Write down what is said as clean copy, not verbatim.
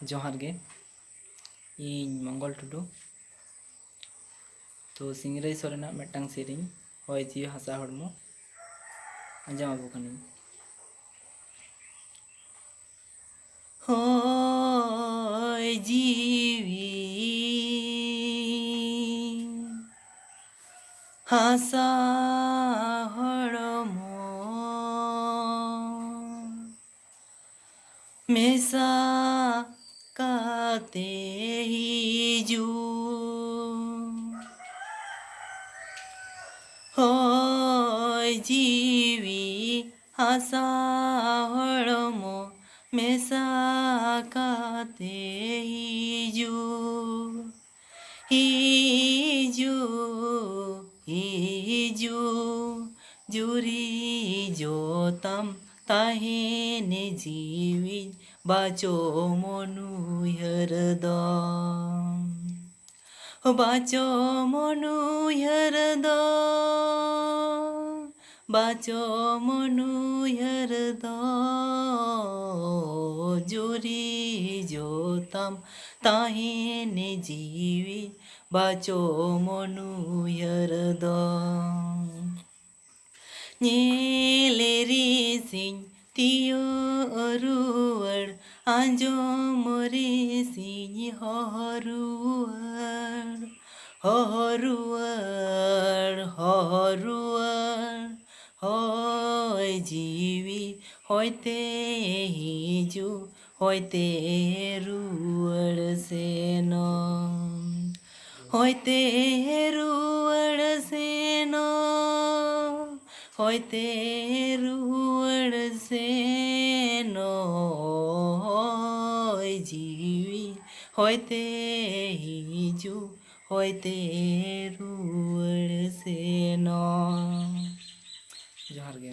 जोहार गे इन मंगल टुडू तो सिंगराई सोरेना मिट्टांग सेरिंग होय जी हासा हड़मो आंजाम आबो कनी होय जीवी हासा हड़मो मेसा काते हिजू होय जीवी हासा हड़मो मेसा काते हिजू हिजू हिजू जुरी जोतम ताहेने जीवी बाचो मनु हरदम बाचो मनु हरदम बाचो मनु हरदम जुरी जोतम ताहेने जीवी बाचो मनु हरदम Nyele sing tiyo ruwar anjo mori sing horuwar horuwar horuwar hoy jiwi hoyte hiju hoyte ruwar seno hoyte ruwar seno होयते रुवड़ से नो होय जीवी होयते हिजू होयते रुवड़ से नो जोहार गे।